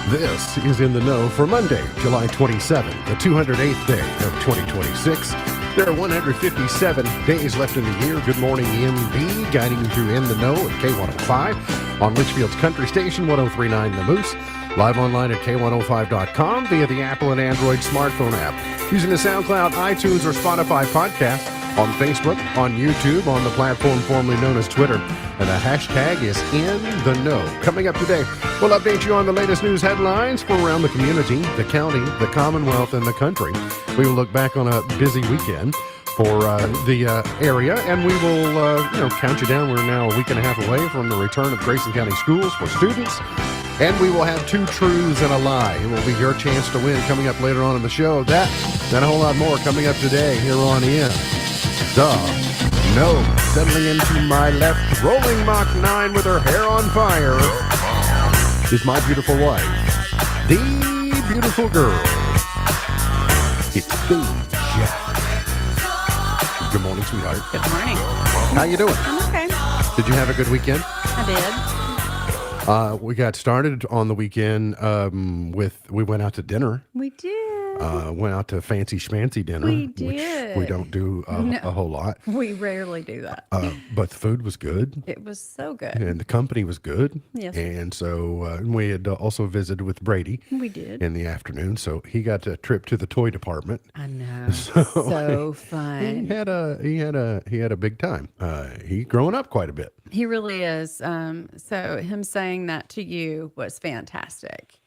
This is In the Know for Monday, July 27th, the 208th day of 2026. There are 157 days left in the year. Good morning, MB, guiding you through In the Know at K105 on Litchfield's Country Station, 1039 The Moose. Live online at K105.com via the Apple and Android smartphone app. Using the SoundCloud, iTunes, or Spotify podcast. On Facebook, on YouTube, on the platform formerly known as Twitter. And the hashtag is In the Know. Coming up today, we'll update you on the latest news headlines from around the community, the county, the Commonwealth, and the country. We will look back on a busy weekend for the area, and we will count you down. We're now a week and a half away from the return of Grayson County Schools for students. And we will have two truths and a lie. It will be your chance to win coming up later on in the show. That and a whole lot more coming up today here on In the Know. Settling into my left, rolling Mach 9 with her hair on fire, is my beautiful wife, the beautiful girl. It's Jack. Good morning, sweetheart. Good morning. How you doing? I'm okay. Did you have a good weekend? I did. We got started on the weekend we went out to dinner. We did. Went out to fancy schmancy dinner. We did. Which we don't do a whole lot. We rarely do that. But the food was good. It was so good. And the company was good. Yes. And so we had also visited with Brady. We did. In the afternoon. So he got a trip to the toy department. I know. So fun. He had a big time. He growing up quite a bit. He really is. So him saying that to you was fantastic.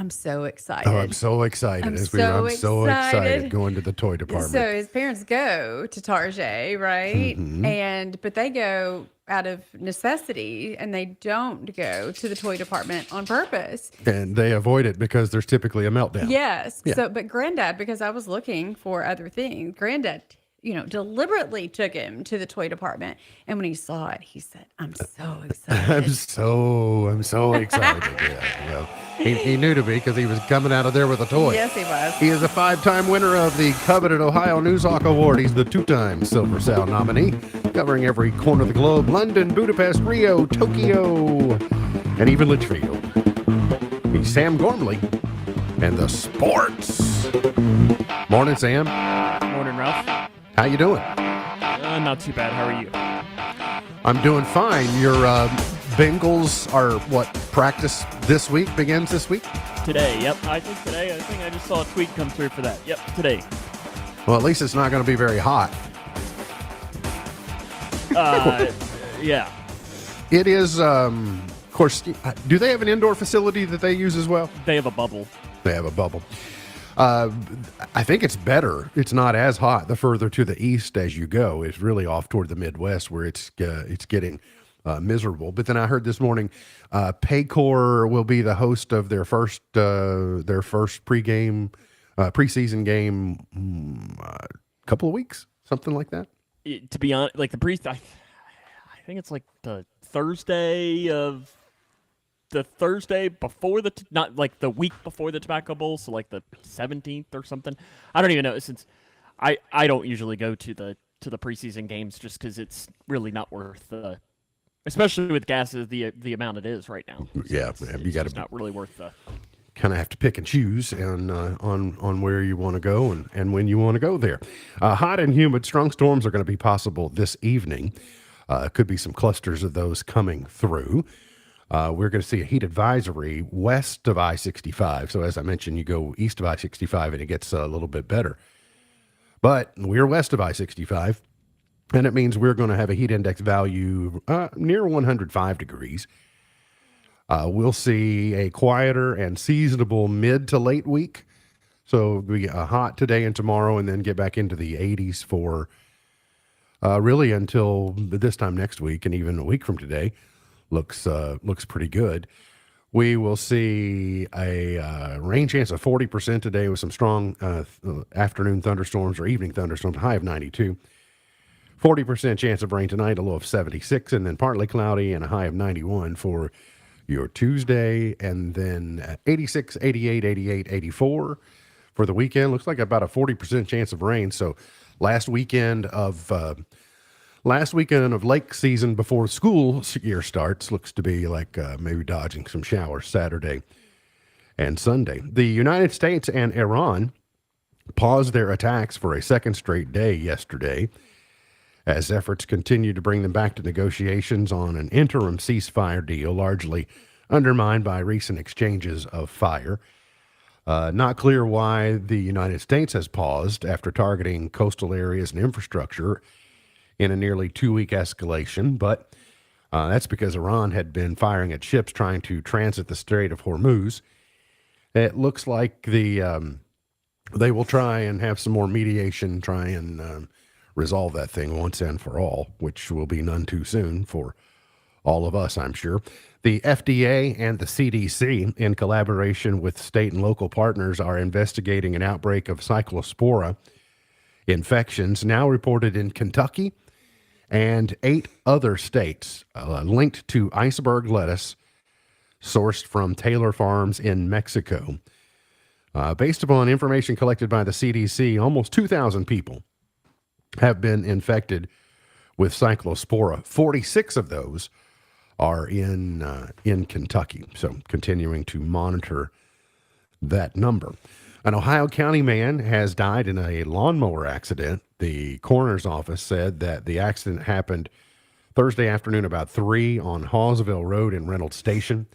I'm so excited. Oh, I'm so excited. I'm so excited going to the toy department. So his parents go to Target, right? Mm-hmm. But they go out of necessity, and they don't go to the toy department on purpose. And they avoid it because there's typically a meltdown. Yes. Yeah. So, but Granddad, because I was looking for other things, Granddad, deliberately took him to the toy department. And when he saw it, he said, "I'm so excited." I'm so excited. Yeah, well, he knew to be because he was coming out of there with a toy. Yes, he was. He is a 5-time winner of the coveted Ohio Newshawk Award. He's the 2-time Silver Sound nominee, covering every corner of the globe: London, Budapest, Rio, Tokyo, and even Litchfield. He's Sam Gormley and the sports. Morning, Sam. Morning, Ralph. How you doing? Not too bad. How are you? I'm doing fine. Your Bengals are practice this week begins this week? Today, yep. I think I just saw a tweet come through for that. Yep, today. Well, at least it's not going to be very hot. Yeah. It is, of course, do they have an indoor facility that they use as well? They have a bubble. They have a bubble. I think it's better. It's not as hot the further to the east as you go. It's really off toward the Midwest where it's getting miserable. But then I heard this morning, Paycor will be the host of their first preseason game, couple of weeks, something like that. To be honest, like I think it's like the Thursday before not like the week before the Tobacco Bowl, so like the 17th or something. I don't even know, since I don't usually go to the preseason games just because it's really not worth especially with gas the amount it is right now. Yeah, you got to not really worth the. Kind of have to pick and choose and on where you want to go and when you want to go there. Hot and humid, strong storms are going to be possible this evening. Could be some clusters of those coming through. We're going to see a heat advisory west of I-65. So as I mentioned, you go east of I-65 and it gets a little bit better. But we're west of I-65, and it means we're going to have a heat index value near 105 degrees. We'll see a quieter and seasonable mid to late week. So it'll be hot today and tomorrow, and then get back into the 80s for really until this time next week, and even a week from today. Looks pretty good. We will see a rain chance of 40% today with some strong afternoon thunderstorms or evening thunderstorms, a high of 92. 40% chance of rain tonight, a low of 76, and then partly cloudy and a high of 91 for your Tuesday, and then 86, 88, 88, 84 for the weekend. Looks like about a 40% chance of rain. So last weekend of lake season before school year starts looks to be like maybe dodging some showers Saturday and Sunday. The United States and Iran paused their attacks for a second straight day yesterday as efforts continue to bring them back to negotiations on an interim ceasefire deal, largely undermined by recent exchanges of fire. Not clear why the United States has paused after targeting coastal areas and infrastructure in a nearly 2-week escalation, but that's because Iran had been firing at ships trying to transit the Strait of Hormuz. It looks like they will try and have some more mediation, try and resolve that thing once and for all, which will be none too soon for all of us, I'm sure. The FDA and the CDC, in collaboration with state and local partners, are investigating an outbreak of cyclospora infections now reported in Kentucky and 8 other states, linked to iceberg lettuce sourced from Taylor Farms in Mexico. Based upon information collected by the CDC, almost 2,000 people have been infected with cyclospora. 46 of those are in Kentucky. So continuing to monitor that number. An Ohio County man has died in a lawnmower accident. The coroner's office said that the accident happened Thursday afternoon about 3 on Hawesville Road in Reynolds Station.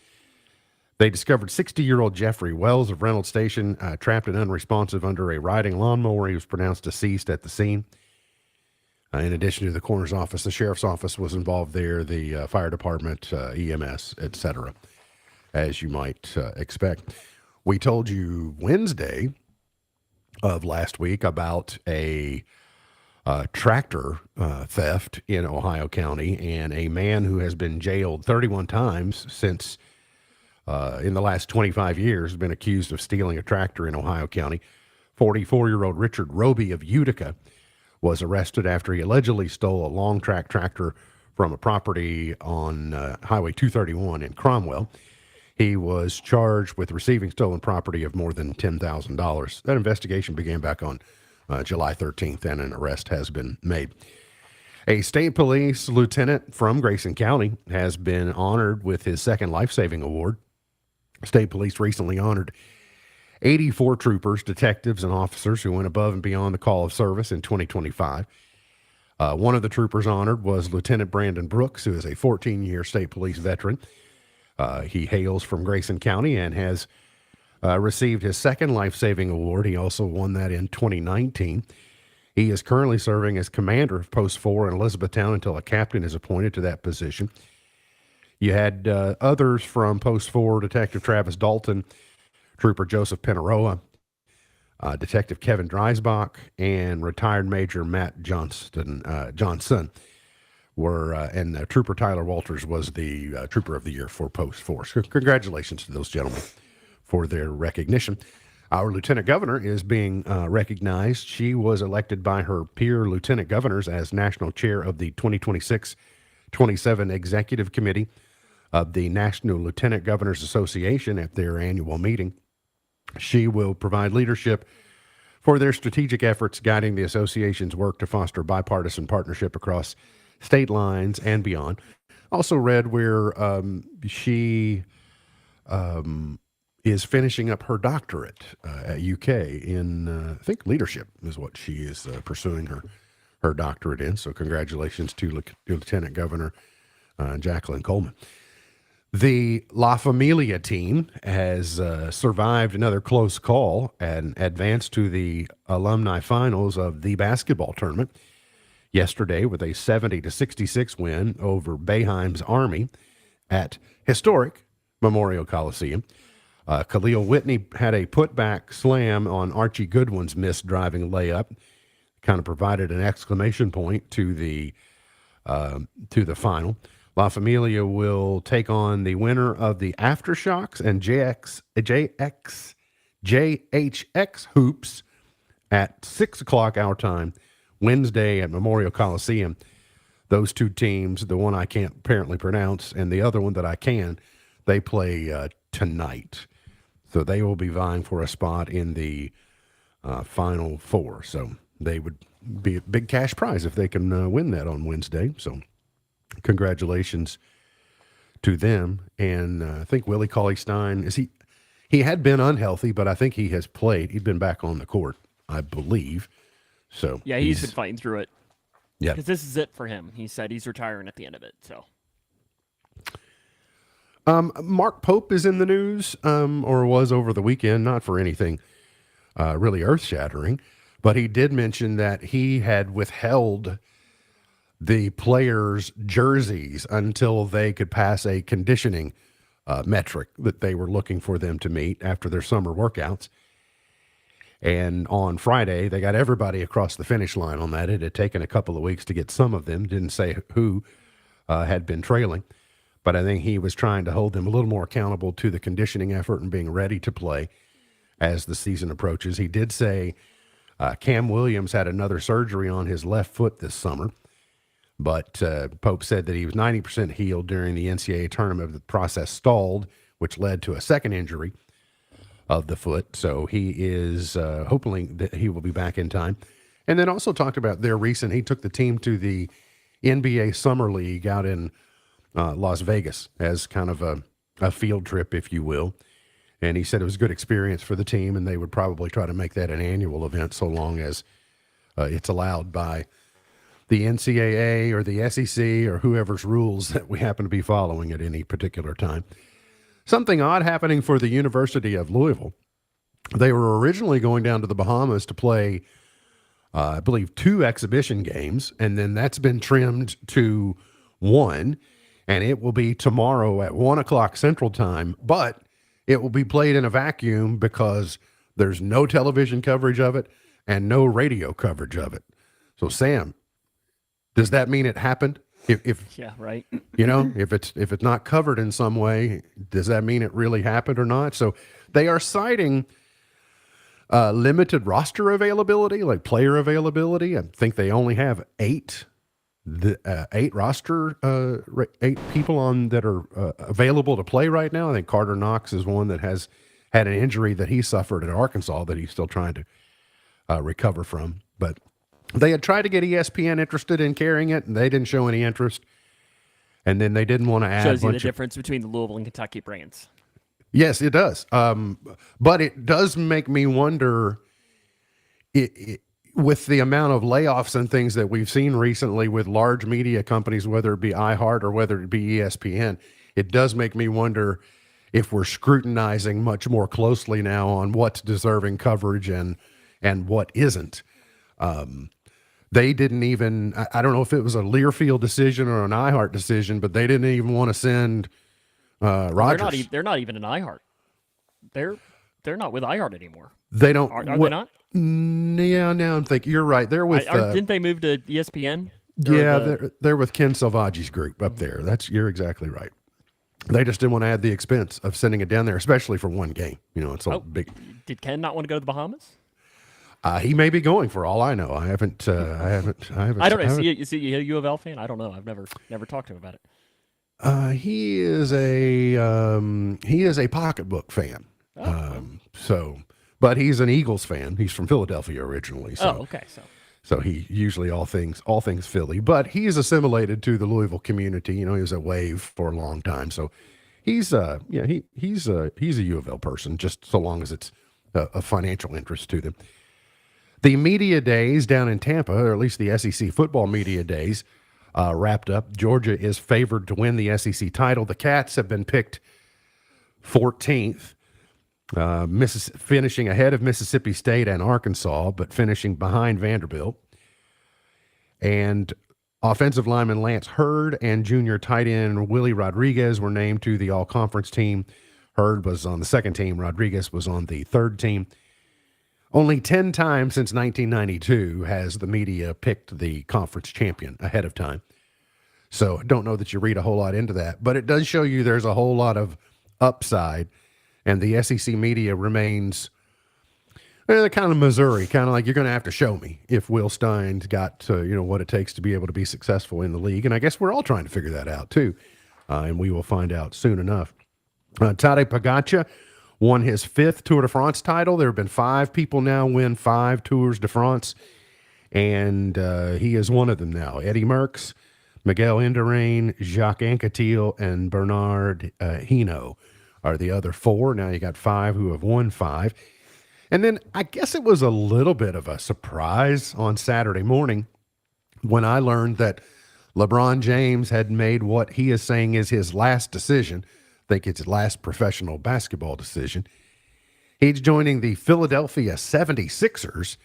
They discovered 60-year-old Jeffrey Wells of Reynolds Station trapped and unresponsive under a riding lawnmower. He was pronounced deceased at the scene. In addition to the coroner's office, the sheriff's office was involved there, the fire department, EMS, etc., as you might expect. We told you Wednesday of last week about a tractor theft in Ohio County, and a man who has been jailed 31 times since in the last 25 years has been accused of stealing a tractor in Ohio County. 44-year-old Richard Roby of Utica was arrested after he allegedly stole a long track tractor from a property on Highway 231 in Cromwell. He was charged with receiving stolen property of more than $10,000. That investigation began back on July 13th, and an arrest has been made. A state police lieutenant from Grayson County has been honored with his second life-saving award. State police recently honored 84 troopers, detectives, and officers who went above and beyond the call of service in 2025. One of the troopers honored was Lieutenant Brandon Brooks, who is a 14-year state police veteran. He hails from Grayson County and has received his second life-saving award. He also won that in 2019. He is currently serving as commander of Post 4 in Elizabethtown until a captain is appointed to that position. You had others from Post 4, Detective Travis Dalton, Trooper Joseph Penaroa, Detective Kevin Dreisbach, and retired Major Matt Johnson were, and Trooper Tyler Walters was the Trooper of the Year for Post 4. So congratulations to those gentlemen for their recognition. Our Lieutenant Governor is being recognized. She was elected by her peer Lieutenant Governors as National Chair of the 2026-27 Executive Committee of the National Lieutenant Governors Association at their annual meeting. She will provide leadership for their strategic efforts guiding the association's work to foster bipartisan partnership across state lines and beyond. Also read where she is finishing up her doctorate at UK in, I think, leadership is what she is pursuing her doctorate in. So congratulations to Lieutenant Governor Jacqueline Coleman. The La Familia team has survived another close call and advanced to the alumni finals of the basketball tournament yesterday with a 70-66 win over Boeheim's Army at historic Memorial Coliseum. Khalil Whitney had a putback slam on Archie Goodwin's missed driving layup, kind of provided an exclamation point to the final. La Familia will take on the winner of the Aftershocks and JHX hoops at 6 o'clock our time Wednesday at Memorial Coliseum. Those two teams, the one I can't apparently pronounce and the other one that I can, they play tonight. So they will be vying for a spot in the Final Four. So they would be a big cash prize if they can win that on Wednesday. So congratulations to them. And I think Willie Cauley-Stein, He had been unhealthy, but I think he has played. He'd been back on the court, I believe. So Yeah, he's been fighting through it. Yeah. Because this is it for him. He said he's retiring at the end of it. So. Mark Pope is in the news, or was over the weekend, not for anything really earth-shattering, but he did mention that he had withheld the players' jerseys until they could pass a conditioning metric that they were looking for them to meet after their summer workouts. And on Friday, they got everybody across the finish line on that. It had taken a couple of weeks to get some of them. Didn't say who had been trailing. But I think he was trying to hold them a little more accountable to the conditioning effort and being ready to play as the season approaches. He did say Cam Williams had another surgery on his left foot this summer. But Pope said that he was 90% healed during the NCAA tournament. The process stalled, which led to a second injury of the foot. So he is hoping that he will be back in time. And then also talked about he took the team to the NBA Summer League out in Las Vegas as kind of a field trip, if you will. And he said it was a good experience for the team, and they would probably try to make that an annual event so long as it's allowed by the NCAA or the SEC or whoever's rules that we happen to be following at any particular time. Something odd happening for the University of Louisville. They were originally going down to the Bahamas to play, I believe, 2 exhibition games, and then that's been trimmed to 1, and it will be tomorrow at 1 o'clock Central Time, but it will be played in a vacuum because there's no television coverage of it and no radio coverage of it. So, Sam, does that mean it happened? If yeah, right. If it's not covered in some way, does that mean it really happened or not? So they are citing limited roster availability, like player availability. I think they only have 8 roster, 8 people on that are available to play right now. I think Carter Knox is one that has had an injury that he suffered at Arkansas that he's still trying to recover from. But they had tried to get ESPN interested in carrying it, and they didn't show any interest. And then they didn't want to add Shows you the difference between the Louisville and Kentucky brands. Yes, it does. But it does make me wonder, with the amount of layoffs and things that we've seen recently with large media companies, whether it be iHeart or whether it be ESPN, it does make me wonder if we're scrutinizing much more closely now on what's deserving coverage and what isn't. They didn't even, I don't know if it was a Learfield decision or an iHeart decision, but they didn't even want to send Rogers. They're not even an iHeart. They're not with iHeart anymore. They don't. Are they not? Yeah, now I'm thinking you're right. They're with. Didn't they move to ESPN? Yeah, they're with Ken Salvagi's group up there. You're exactly right. They just didn't want to add the expense of sending it down there, especially for one game. It's a big. Did Ken not want to go to the Bahamas? He may be going, for all I know. I haven't. I don't know. Is he a U of L fan? I don't know. I've never talked to him about it. He is a pocketbook fan. But he's an Eagles fan. He's from Philadelphia originally. So, okay. So he usually all things Philly, but he's assimilated to the Louisville community. He was a Wave for a long time. So he's he's a U of L person, just so long as it's a financial interest to them. The media days down in Tampa, or at least the SEC football media days, wrapped up. Georgia is favored to win the SEC title. The Cats have been picked 14th, finishing ahead of Mississippi State and Arkansas, but finishing behind Vanderbilt. And offensive lineman Lance Hurd and junior tight end Willie Rodriguez were named to the all-conference team. Hurd was on the second team. Rodriguez was on the third team. Only 10 times since 1992 has the media picked the conference champion ahead of time. So I don't know that you read a whole lot into that, but it does show you there's a whole lot of upside, and the SEC media remains they're kind of Missouri, kind of like, you're going to have to show me if Will Stein's got what it takes to be able to be successful in the league. And I guess we're all trying to figure that out too, and we will find out soon enough. Tadej Pogačar won his 5th Tour de France title. There have been 5 people now win 5 Tours de France, and he is one of them now. Eddie Merckx, Miguel Indurain, Jacques Anquetil, and Bernard Hinault are the other 4. Now you got 5 who have won 5. And then I guess it was a little bit of a surprise on Saturday morning when I learned that LeBron James had made what he is saying is his last decision. I think it's his last professional basketball decision. He's joining the Philadelphia 76ers,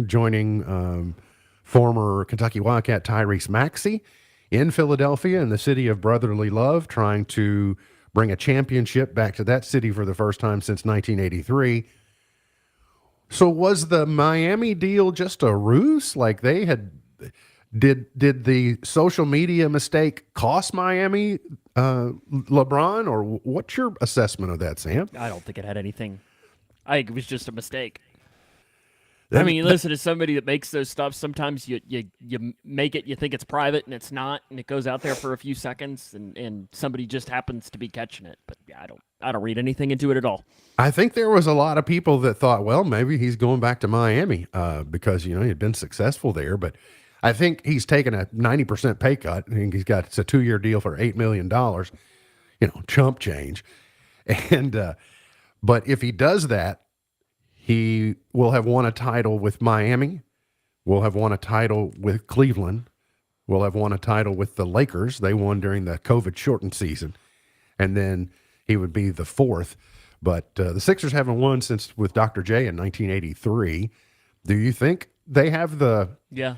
joining former Kentucky Wildcat Tyrese Maxey in Philadelphia in the city of brotherly love, trying to bring a championship back to that city for the first time since 1983. So was the Miami deal just a ruse? Like they had, did the social media mistake cost Miami LeBron, or what's your assessment of that, Sam? I don't think it had anything. I think it was just a mistake. I mean, listen, as somebody that makes those stuff, sometimes you make it, you think it's private, and it's not, and it goes out there for a few seconds, and somebody just happens to be catching it. But yeah, I don't read anything into it at all. I think there was a lot of people that thought, well, maybe he's going back to Miami because, you know, he'd been successful there. But I think he's taken a 90% pay cut. I think it's a 2-year deal for $8 million, you know, chump change. And but if he does that, he will have won a title with Miami, will have won a title with Cleveland, will have won a title with the Lakers. They won during the COVID-shortened season. And then he would be the 4th. But the Sixers haven't won since with Dr. J in 1983. Do you think they have Yeah.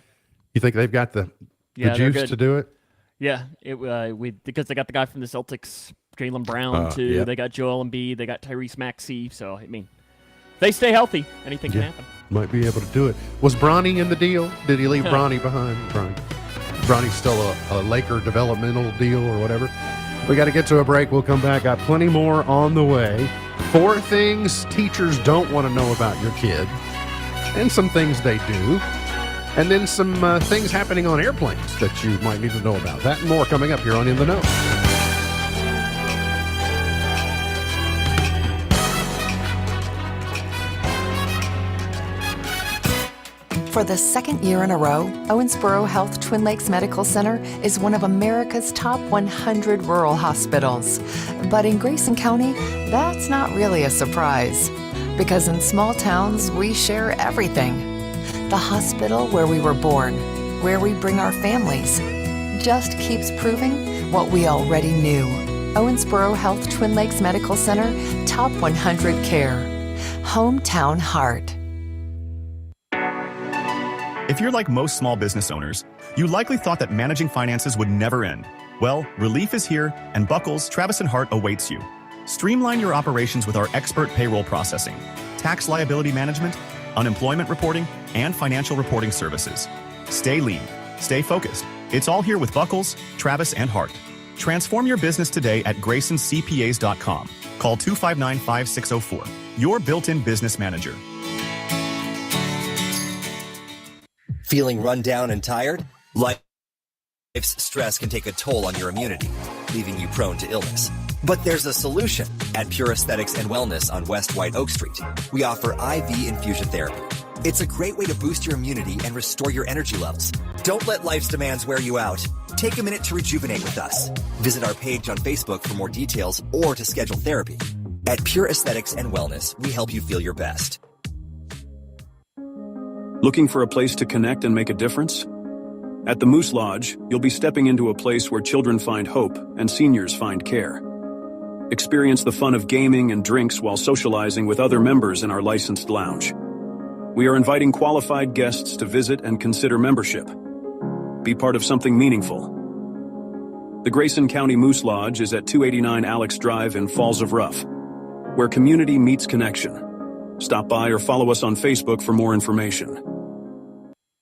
You think they've got the juice to do it? Yeah, because they got the guy from the Celtics, Jaylen Brown, too. Yeah. They got Joel Embiid. They got Tyrese Maxey. So, I mean, if they stay healthy, anything can happen. Might be able to do it. Was Bronny in the deal? Did he leave Bronny behind? Bronny's still a Laker developmental deal or whatever. We got to get to a break. We'll come back. Got plenty more on the way. 4 things teachers don't want to know about your kid, and some things they do. And then some things happening on airplanes that you might need to know about. That and more coming up here on In the Know. For the 2nd year in a row, Owensboro Health Twin Lakes Medical Center is one of America's top 100 rural hospitals. But in Grayson County, that's not really a surprise. Because in small towns, we share everything. The hospital where we were born, where we bring our families, just keeps proving what we already knew. Owensboro Health Twin Lakes Medical Center, Top 100 Care. Hometown Heart. If you're like most small business owners, you likely thought that managing finances would never end. Well, relief is here, and Buckles, Travis & Hart awaits you. Streamline your operations with our expert payroll processing, tax liability management, unemployment reporting, and financial reporting services. Stay lean. Stay focused. It's all here with Buckles, Travis & Hart. Transform your business today at GraysonCPAs.com. Call 259-5604. Your built-in business manager. Feeling run down and tired? Life's stress can take a toll on your immunity, leaving you prone to illness. But there's a solution. At Pure Aesthetics and Wellness on West White Oak Street, we offer IV infusion therapy. It's a great way to boost your immunity and restore your energy levels. Don't let life's demands wear you out. Take a minute to rejuvenate with us. Visit our page on Facebook for more details or to schedule therapy. At Pure Aesthetics and Wellness, we help you feel your best. Looking for a place to connect and make a difference? At the Moose Lodge, you'll be stepping into a place where children find hope and seniors find care. Experience the fun of gaming and drinks while socializing with other members in our licensed lounge. We are inviting qualified guests to visit and consider membership. Be part of something meaningful. The Grayson County Moose Lodge is at 289 Alex Drive in Falls of Rough, where community meets connection. Stop by or follow us on Facebook for more information.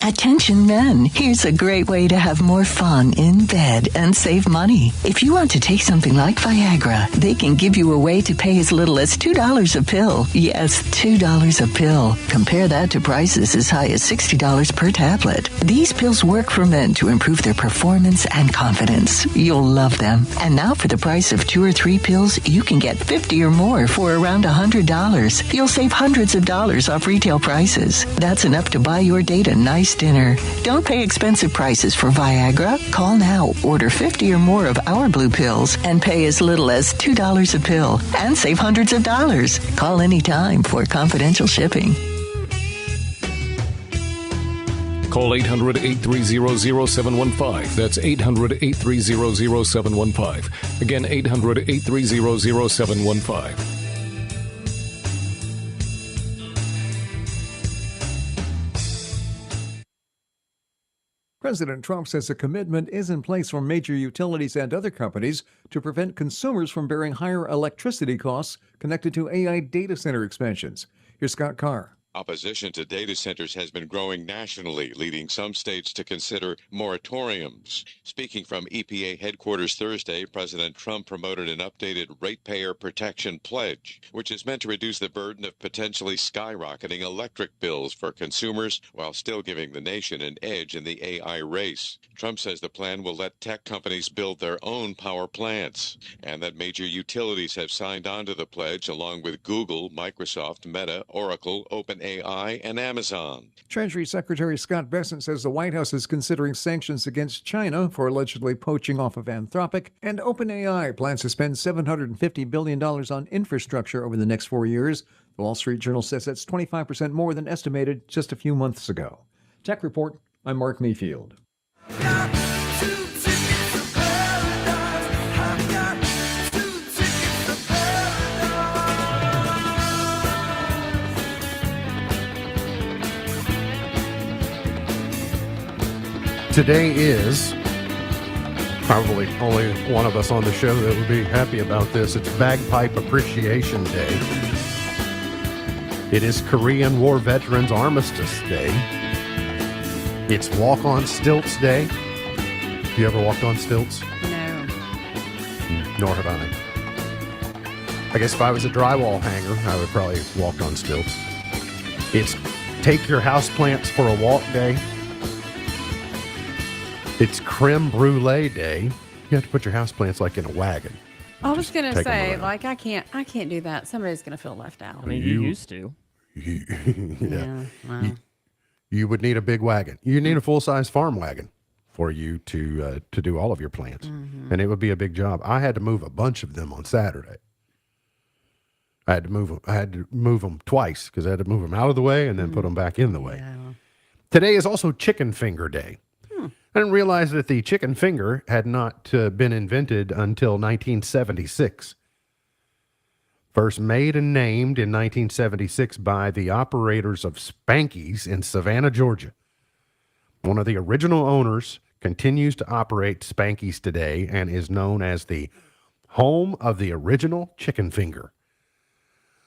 Attention men, here's a great way to have more fun in bed and save money. If you want to take something like Viagra, they can give you a way to pay as little as $2 a pill. Yes, $2 a pill. Compare that to prices as high as $60 per tablet. These pills work for men to improve their performance and confidence. You'll love them. And now for the price of 2 or 3 pills, you can get 50 or more for around $100. You'll save hundreds of dollars off retail prices. That's enough to buy your date a nice nice dinner. Don't pay expensive prices for Viagra. Call now, order 50 or more of our blue pills, and pay as little as $2 a pill and save hundreds of dollars. Call anytime for confidential shipping. Call 800-830-0715. That's 800-830-0715. Again, 800-830-0715. President Trump says a commitment is in place for major utilities and other companies to prevent consumers from bearing higher electricity costs connected to AI data center expansions. Here's Scott Carr. Opposition to data centers has been growing nationally, leading some states to consider moratoriums. Speaking from EPA headquarters Thursday, President Trump promoted an updated ratepayer protection pledge, which is meant to reduce the burden of potentially skyrocketing electric bills for consumers while still giving the nation an edge in the AI race. Trump says the plan will let tech companies build their own power plants, and that major utilities have signed on to the pledge along with Google, Microsoft, Meta, Oracle, OpenAI, and Amazon. Treasury Secretary Scott Bessent says the White House is considering sanctions against China for allegedly poaching off of Anthropic, and OpenAI plans to spend $750 billion on infrastructure over the next 4 years. The Wall Street Journal says that's 25% more than estimated just a few months ago. Tech Report, I'm Mark Mayfield. Today is probably only one of us on the show that would be happy about this. It's Bagpipe Appreciation Day. It is Korean War Veterans Armistice Day. It's Walk on Stilts Day. You ever walked on stilts? No. Nor have I. I guess if I was a drywall hanger, I would probably walk on stilts. It's Take Your Houseplants for a Walk Day. It's Creme Brulee Day. You have to put your houseplants like in a wagon. I was going to Take 'em say, around. like, I can't do that. Somebody's going to feel left out. I mean, you used to. Yeah. Wow. You would need a big wagon. You need a full-size farm wagon for you to do all of your plants. And it would be a big job. I had to move a bunch of them on Saturday. I had to move them twice because I had to move them out of the way and then put them back in the way. Yeah. Today is also Chicken Finger Day. I didn't realize that the chicken finger had not been invented until 1976. First made and named in 1976 by the operators of Spanky's in Savannah, Georgia. One of the original owners continues to operate Spanky's today and is known as the home of the original chicken finger.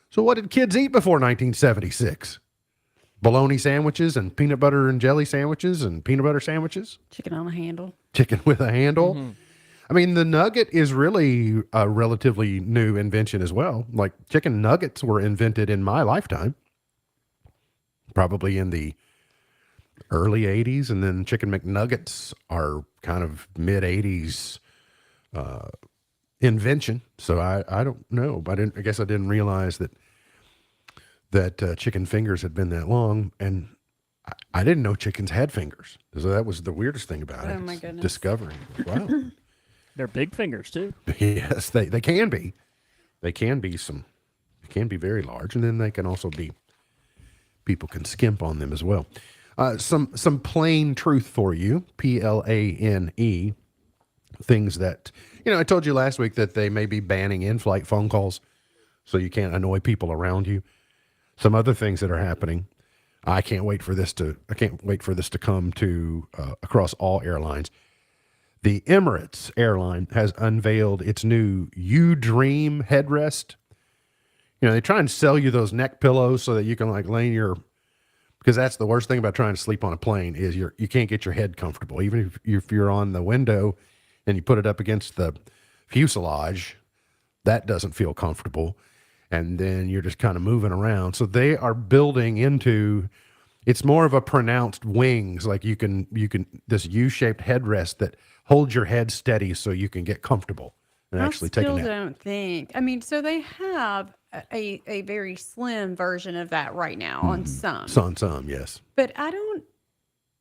So what did kids eat before 1976? Bologna sandwiches and peanut butter and jelly sandwiches and peanut butter sandwiches? Chicken on a handle. Chicken with a handle? I mean, the nugget is really a relatively new invention as well. Like chicken nuggets were invented in my lifetime, probably in the early 80s. And then chicken McNuggets are kind of mid 80s invention. So I don't know, but I guess I didn't realize that chicken fingers had been that long, and I didn't know chickens had fingers. So that was the weirdest thing about it. Oh, my goodness. Discovering. Wow. They're big fingers too. Yes, they can be. They can be very large, and then they can also be, people can skimp on them as well. Some plain truth for you, PLANE, things that, I told you last week that they may be banning in-flight phone calls so you can't annoy people around you. Some other things that are happening. I can't wait for this to come to across all airlines. The Emirates airline has unveiled its new U-Dream headrest. They try and sell you those neck pillows so that you can lay in because that's the worst thing about trying to sleep on a plane is you can't get your head comfortable. Even if you're on the window and you put it up against the fuselage, that doesn't feel comfortable. And then you're just kind of moving around. So they are building into, it's more of a pronounced wings. Like you can this U-shaped headrest that holds your head steady so you can get comfortable and actually take a nap. I still don't think. I mean, so they have a very slim version of that right now on some. On some, yes. But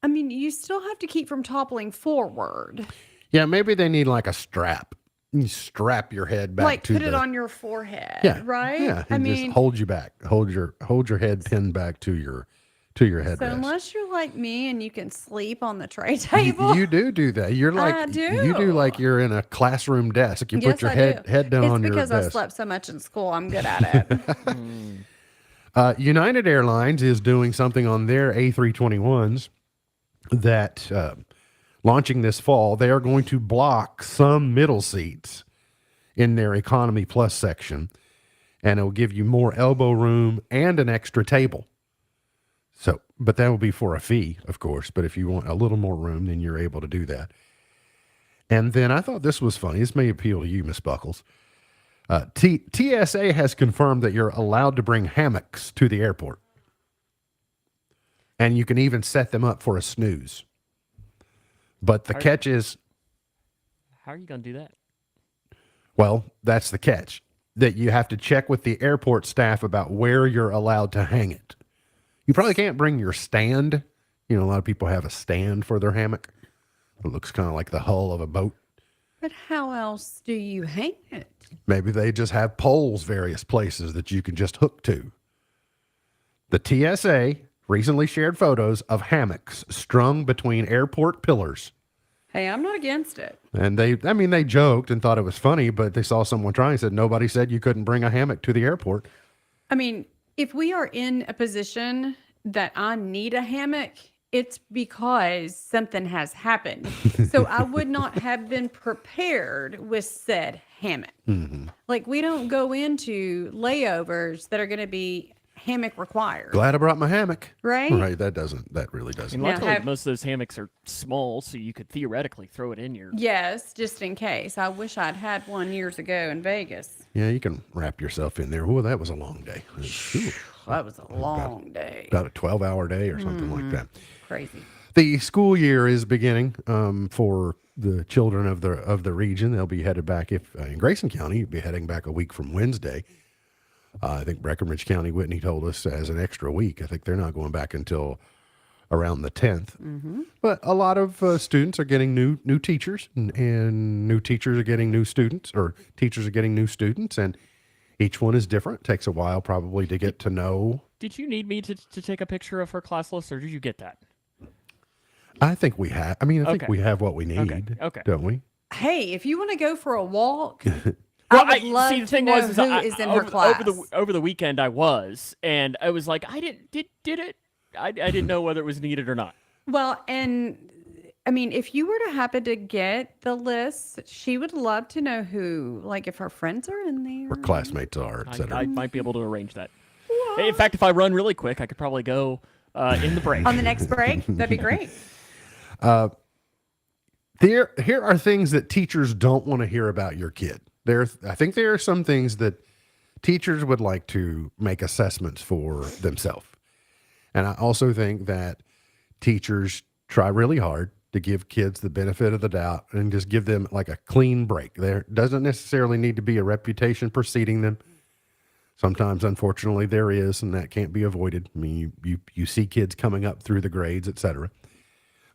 I mean, you still have to keep from toppling forward. Yeah, maybe they need like a strap. You strap your head back Like to put the, it on your forehead, yeah, right? Yeah, I and mean, just hold you back. Hold your head pinned back to your headrest. so unless you're like me and you can sleep on the tray table, You do that. You're like I do. You do like you're in a classroom desk. You yes, put your I head do. head down it's on your because I desk. slept so much in school. I'm good at it. United Airlines is doing something on their A321s that launching this fall. They are going to block some middle seats in their Economy Plus section, and it will give you more elbow room and an extra table. So, but that will be for a fee, of course. But if you want a little more room, then you're able to do that. And then I thought this was funny. This may appeal to you, Miss Buckles. TSA has confirmed that you're allowed to bring hammocks to the airport. And you can even set them up for a snooze. But the catch is, How are you going to do that? well, that's the catch, that you have to check with the airport staff about where you're allowed to hang it. You probably can't bring your stand. You know, a lot of people have a stand for their hammock. It looks kind of like the hull of a boat. But how else do you hang it? Maybe they just have poles various places that you can just hook to. The TSA recently shared photos of hammocks strung between airport pillars. Hey, I'm not against it. And they joked and thought it was funny, but they saw someone trying and said, nobody said you couldn't bring a hammock to the airport. I mean, if we are in a position that I need a hammock, it's because something has happened. So I would not have been prepared with said hammock. Mm-hmm. Like, we don't go into layovers that are going to be hammock required. Glad I brought my hammock. Right? Right. That really doesn't. And luckily, most of those hammocks are small, so you could theoretically throw it in your... Yes, just in case. I wish I'd had one years ago in Vegas. Yeah, you can wrap yourself in there. Oh, that was a long day. Ooh, That was a long day. about a 12-hour day or something like that. Crazy. The school year is beginning for the children of the region. They'll be headed back in Grayson County. You'll be heading back a week from Wednesday. I think Breckenridge County, Whitney told us, as an extra week. I think they're not going back until around the 10th. Mm-hmm. But a lot of students are getting new teachers, and new teachers are getting new students, or teachers are getting new students, and each one is different. Takes a while probably to get to know. Did you need me to take a picture of her class list, or did you get that? I think we have. I think Okay. we have what we need. Okay. Don't we? Hey, if you want to go for a walk, Well, I would love see, the to thing know was, is who I- is in over, her class. over the weekend I was, and I was like, I did it. I didn't know whether it was needed or not. Well, and I mean, if you were to happen to get the list, she would love to know who, like if her friends are in there. Or classmates are, et cetera. I might be able to arrange that. In fact, if I run really quick, I could probably go in the break. On the next break, that'd be great. Here are things that teachers don't want to hear about your kid. I think there are some things that teachers would like to make assessments for themselves. And I also think that teachers try really hard to give kids the benefit of the doubt and just give them like a clean break. There doesn't necessarily need to be a reputation preceding them. Sometimes, unfortunately, there is, and that can't be avoided. I mean, you see kids coming up through the grades, et cetera.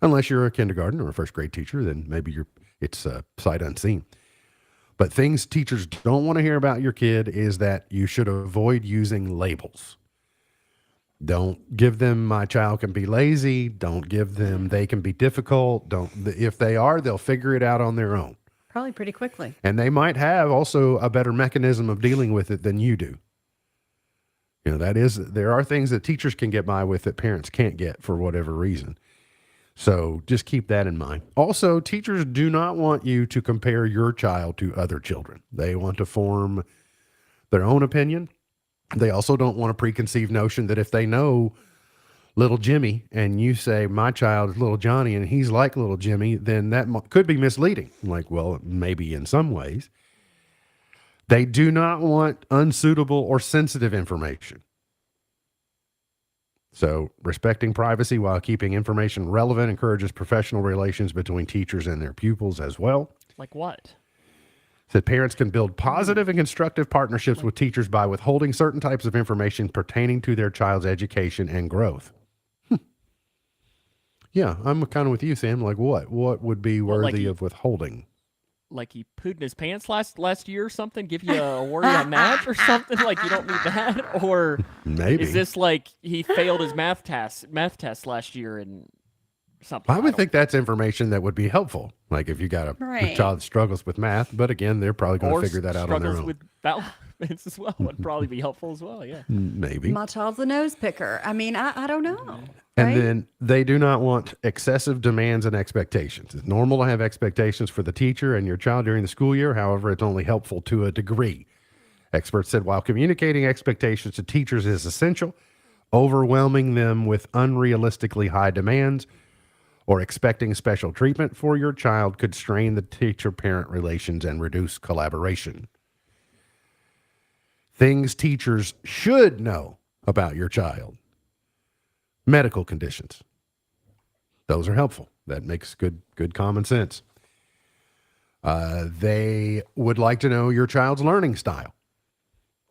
Unless you're a kindergarten or a first grade teacher, then maybe it's sight unseen. But things teachers don't want to hear about your kid is that you should avoid using labels. Don't give them "my child can be lazy." Don't give them "they can be difficult." If they are, they'll figure it out on their own. Probably pretty quickly. And they might have also a better mechanism of dealing with it than you do. You know, there are things that teachers can get by with that parents can't get for whatever reason. So just keep that in mind. Also, teachers do not want you to compare your child to other children. They want to form their own opinion. They also don't want a preconceived notion that if they know little Jimmy and you say, my child is little Johnny and he's like little Jimmy, then that could be misleading. Like, well, maybe in some ways. They do not want unsuitable or sensitive information. So respecting privacy while keeping information relevant encourages professional relations between teachers and their pupils as well. Like what? That parents can build positive and constructive partnerships with teachers by withholding certain types of information pertaining to their child's education and growth. Yeah, I'm kind of with you, Sam. Like what? What would be Well, worthy of withholding? Like he pooed in his pants last year or something? Give you a worry on math or something? Like you don't need that? Or Maybe. is this like he failed his math test last year and something? I would think that's information that would be helpful. Like if you got a Right. child that struggles with math, but again, they're probably going Or to figure that out on their struggles own. with balance as well would probably be helpful as well. Yeah. Maybe. My child's a nose picker. I mean, I don't know. And right? then they do not want excessive demands and expectations. It's normal to have expectations for the teacher and your child during the school year. However, it's only helpful to a degree. Experts said while communicating expectations to teachers is essential, overwhelming them with unrealistically high demands or expecting special treatment for your child could strain the teacher-parent relations and reduce collaboration. Things teachers should know about your child. Medical conditions. Those are helpful. That makes good common sense. They would like to know your child's learning style.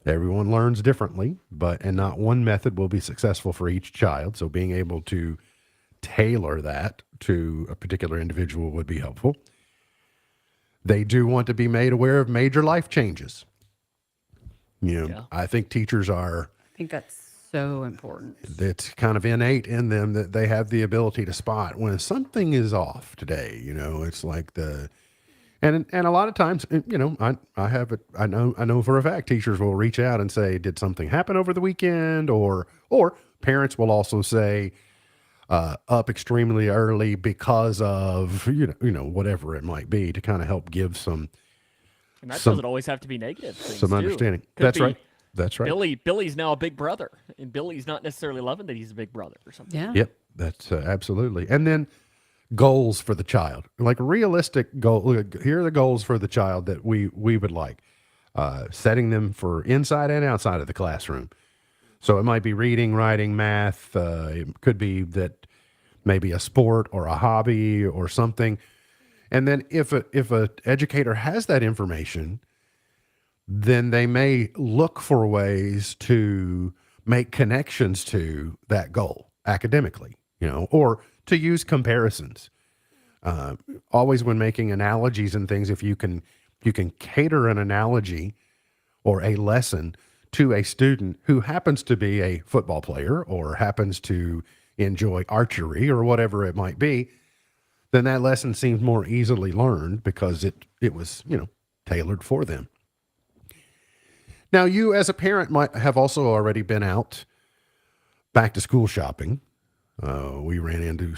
Everyone learns differently, and not one method will be successful for each child. So being able to tailor that to a particular individual would be helpful. They do want to be made aware of major life changes. I think teachers are, I think that's so important. it's kind of innate in them that they have the ability to spot when something is off today. It's like and a lot of times, I know for a fact teachers will reach out and say, did something happen over the weekend? Or parents will also say, up extremely early because of, whatever it might be, to kind of help give some. And that doesn't always have to be negative things, some too. understanding. Could That's be, right. That's right. Billy's now a big brother, and Billy's not necessarily loving that he's a big brother or something. Yeah. Yep. That's absolutely. And then goals for the child, like realistic goal. Here are the goals for the child that we would like, setting them for inside and outside of the classroom. So it might be reading, writing, math. It could be that maybe a sport or a hobby or something. And then if a educator has that information, then they may look for ways to make connections to that goal academically, or to use comparisons. Always when making analogies and things, if you can cater an analogy or a lesson to a student who happens to be a football player or happens to enjoy archery or whatever it might be, then that lesson seems more easily learned because it was, tailored for them. Now, you as a parent might have also already been out back to school shopping. We ran into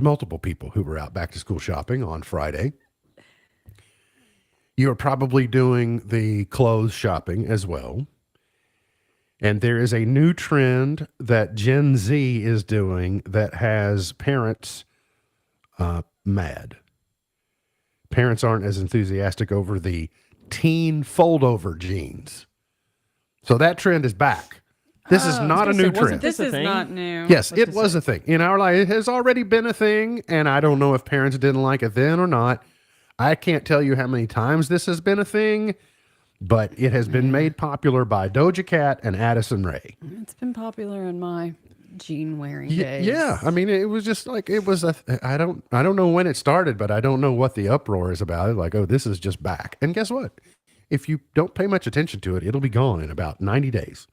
multiple people who were out back to school shopping on Friday. You're probably doing the clothes shopping as well. And there is a new trend that Gen Z is doing that has parents mad. Parents aren't as enthusiastic over the teen fold-over jeans. So that trend is back. This is not a new trend. This is not new. Yes, it was a thing. In our life, it has already been a thing, and I don't know if parents didn't like it then or not. I can't tell you how many times this has been a thing, but it has been made popular by Doja Cat and Addison Rae. It's been popular in my jean wearing days. Yeah, I mean, it was just like I don't know when it started, but I don't know what the uproar is about. Like, oh, this is just back. And guess what? If you don't pay much attention to it, it'll be gone in about 90 days.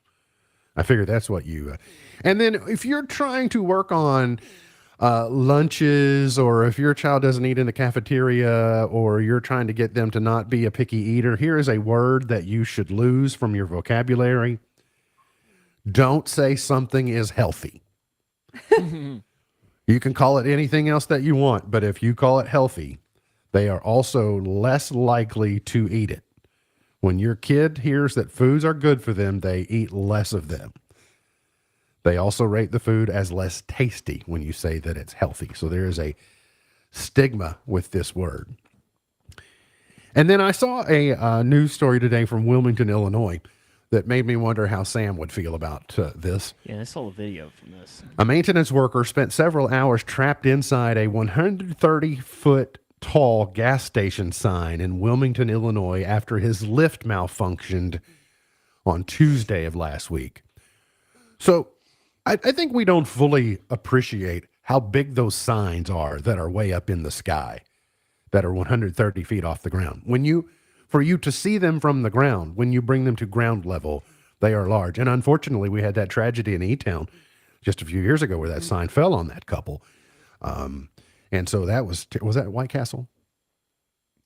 I figure that's what you. And then if you're trying to work on lunches, or if your child doesn't eat in the cafeteria, or you're trying to get them to not be a picky eater, here is a word that you should lose from your vocabulary. Don't say something is healthy. You can call it anything else that you want, but if you call it healthy, they are also less likely to eat it. When your kid hears that foods are good for them, they eat less of them. They also rate the food as less tasty when you say that it's healthy. So there is a stigma with this word. And then I saw a news story today from Wilmington, Illinois, that made me wonder how Sam would feel about this. Yeah, I saw the video from this. A maintenance worker spent several hours trapped inside a 130-foot tall gas station sign in Wilmington, Illinois, after his lift malfunctioned on Tuesday of last week. So I think we don't fully appreciate how big those signs are that are way up in the sky, that are 130 feet off the ground. For you to see them from the ground, when you bring them to ground level, they are large. And unfortunately, we had that tragedy in E-Town just a few years ago where that sign fell on that couple. And so that was that White Castle?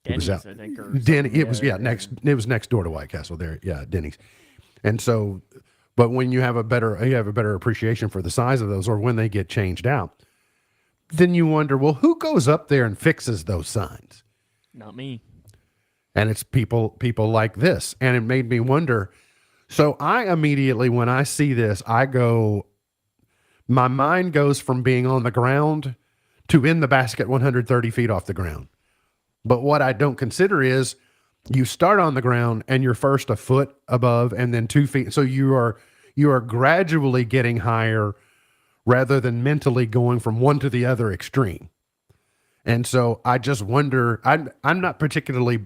Denny's, I think. Or Denny. It was yeah. It was next door to White Castle there. Yeah, Denny's. And so, but when you have a better appreciation for the size of those, or when they get changed out, then you wonder, well, who goes up there and fixes those signs? Not me. And it's people like this. And it made me wonder. So I immediately, when I see this, my mind goes from being on the ground to in the basket 130 feet off the ground. But what I don't consider is you start on the ground and you're first a foot above and then 2 feet. So you are gradually getting higher rather than mentally going from one to the other extreme. And so I just wonder, I'm not particularly,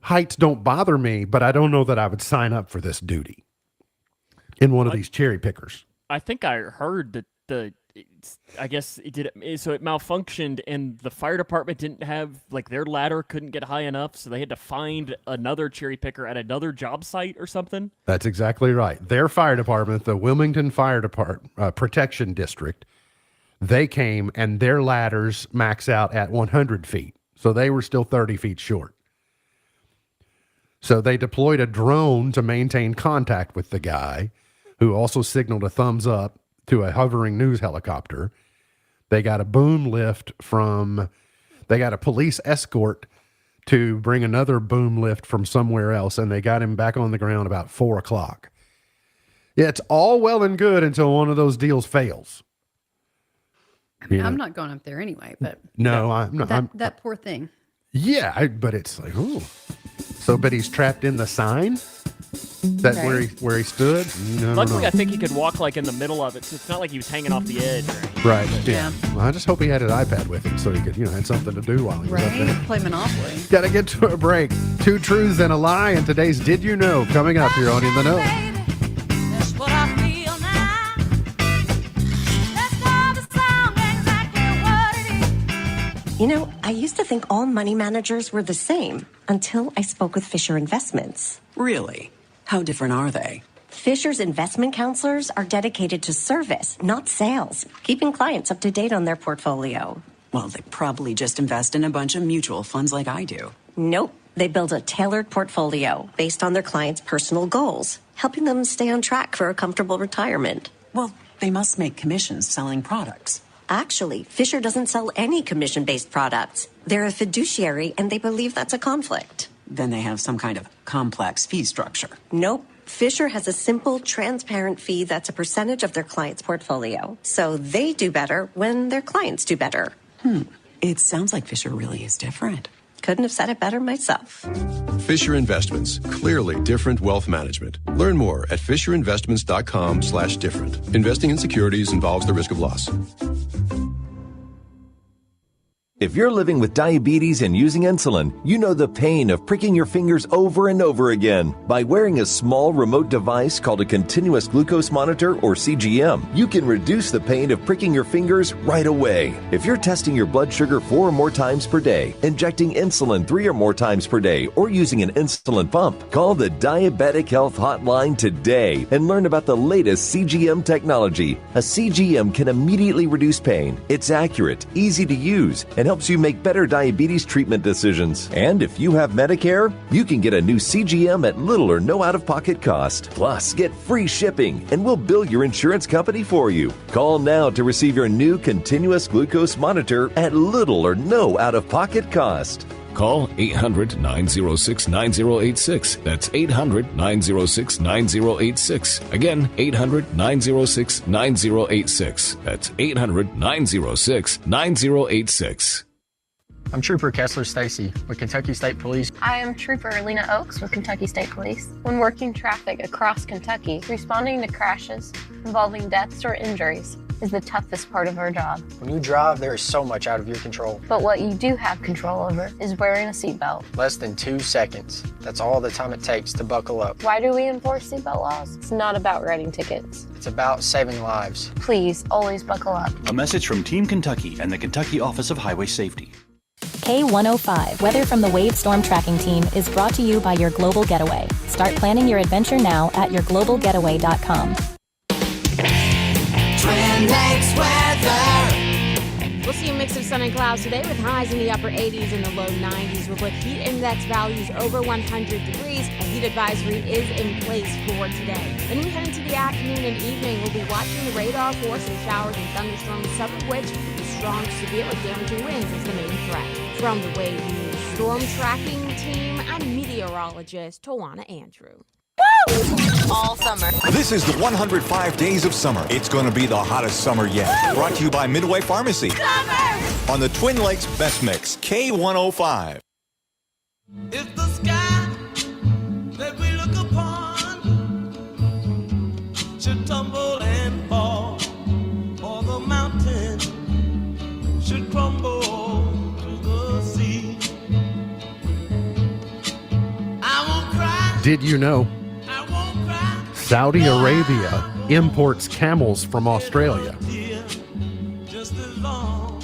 heights don't bother me, but I don't know that I would sign up for this duty in one of these cherry pickers. I think I heard that I guess it malfunctioned and the fire department didn't have, like, their ladder couldn't get high enough, so they had to find another cherry picker at another job site or something. That's exactly right. Their fire department, the Wilmington Fire Department Protection District, they came and their ladders max out at 100 feet. So they were still 30 feet short. So they deployed a drone to maintain contact with the guy, who also signaled a thumbs up to a hovering news helicopter. They got a boom lift they got a police escort to bring another boom lift from somewhere else, and they got him back on the ground about 4:00. Yeah, it's all well and good until one of those deals fails. I mean, I'm not going up there anyway, but no, I'm not. That poor thing. Yeah, but it's like, ooh. So, but he's trapped in the sign? That where he stood? No, Luckily, I think he could walk like in the middle of it, so it's not like he was hanging off the edge or anything. Right. Yeah. Well, I just hope he had an iPad with him so he could, had something to do while he was up there. Play Monopoly. Got to get to a break. 2 truths and a lie, and today's Did You Know coming up here on In the Know. That's what I feel now. Let's call the song exactly what it is. You know, I used to think all money managers were the same until I spoke with Fisher Investments. Really? How different are they? Fisher's investment counselors are dedicated to service, not sales, keeping clients up to date on their portfolio. Well, they probably just invest in a bunch of mutual funds like I do. Nope. They build a tailored portfolio based on their clients' personal goals, helping them stay on track for a comfortable retirement. Well, they must make commissions selling products. Actually, Fisher doesn't sell any commission-based products. They're a fiduciary, and they believe that's a conflict. Then they have some kind of complex fee structure. Nope. Fisher has a simple, transparent fee that's a percentage of their client's portfolio. So they do better when their clients do better. It sounds like Fisher really is different. Couldn't have said it better myself. Fisher Investments. Clearly different wealth management. Learn more at fisherinvestments.com/different. Investing in securities involves the risk of loss. If you're living with diabetes and using insulin, you know the pain of pricking your fingers over and over again. By wearing a small remote device called a continuous glucose monitor, or CGM, you can reduce the pain of pricking your fingers right away. If you're testing your blood sugar 4 or more times per day, injecting insulin 3 or more times per day, or using an insulin pump, call the Diabetic Health Hotline today and learn about the latest CGM technology. A CGM can immediately reduce pain. It's accurate, easy to use, and helps you make better diabetes treatment decisions. And if you have Medicare, you can get a new CGM at little or no out-of-pocket cost. Plus, get free shipping, and we'll bill your insurance company for you. Call now to receive your new continuous glucose monitor at little or no out-of-pocket cost. Call 800-906-9086. That's 800-906-9086. Again, 800-906-9086. That's 800-906-9086. I'm Trooper Kessler Stacy with Kentucky State Police. I am Trooper Lena Oaks with Kentucky State Police. When working traffic across Kentucky, responding to crashes involving deaths or injuries, is the toughest part of our job. When you drive, there is so much out of your control. But what you do have control over is wearing a seatbelt. Less than 2 seconds. That's all the time it takes to buckle up. Why do we enforce seatbelt laws? It's not about writing tickets. It's about saving lives. Please, always buckle up. A message from Team Kentucky and the Kentucky Office of Highway Safety. K105, Weather from the Wave Storm Tracking Team, is brought to you by Your Global Getaway. Start planning your adventure now at yourglobalgetaway.com. Twin Lakes weather. We'll see a mix of sun and clouds today with highs in the upper 80s and the low 90s. We'll put heat index values over 100 degrees. A heat advisory is in place for today. Then we head into the afternoon and evening. We'll be watching the radar for some showers and thunderstorms, some of which will strong, severe, or damaging winds is the main threat. From the Wave News Storm Tracking Team, I'm meteorologist Tawana Andrew. All summer. This is the 105 Days of Summer. It's going to be the hottest summer yet. Brought to you by Midway Pharmacy. Summer! On the Twin Lakes Best Mix, K105. If the sky that we look upon should tumble and fall, or the mountain should crumble to the sea, I won't cry. Did you know Saudi Arabia imports camels from Australia? Just as long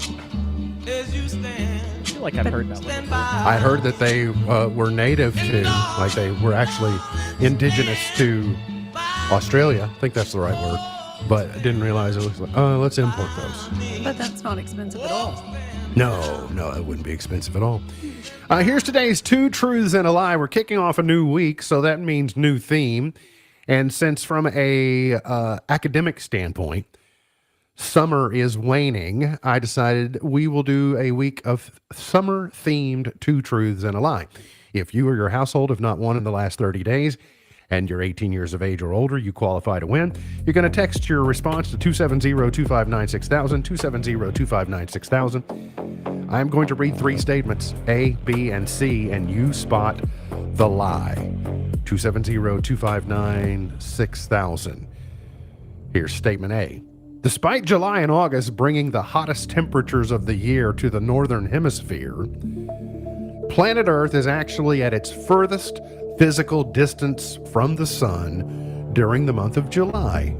as you stand. I feel like I've heard that one before. I heard that they were native to, like they were actually indigenous to Australia. I think that's the right word. But I didn't realize it was like, oh, let's import those. But that's not expensive at all. No, it wouldn't be expensive at all. Here's today's Two Truths and a Lie. We're kicking off a new week, so that means new theme. And since from a academic standpoint, summer is waning, I decided we will do a week of summer-themed Two Truths and a Lie. If you or your household have not won in the last 30 days, and you're 18 years of age or older, you qualify to win. You're going to text your response to 270-259-6000, 270-259-6000. I'm going to read 3 statements, A, B, and C, and you spot the lie. 270-259-6000. Here's statement A. Despite July and August bringing the hottest temperatures of the year to the northern hemisphere, planet Earth is actually at its furthest physical distance from the sun during the month of July.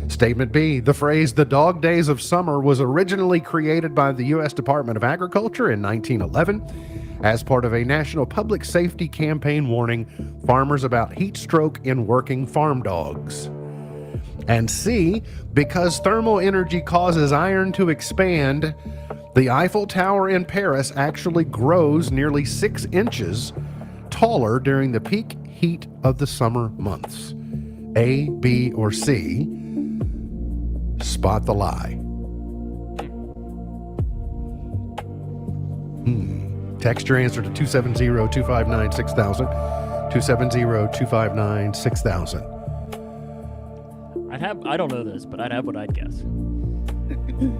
Statement B. The phrase, the dog days of summer, was originally created by the U.S. Department of Agriculture in 1911 as part of a national public safety campaign warning farmers about heat stroke in working farm dogs. And C. Because thermal energy causes iron to expand, the Eiffel Tower in Paris actually grows nearly 6 inches taller during the peak heat of the summer months. A, B, or C. Spot the lie. Text your answer to 270-259-6000. 270-259-6000. I don't know this, but I'd have what I'd guess.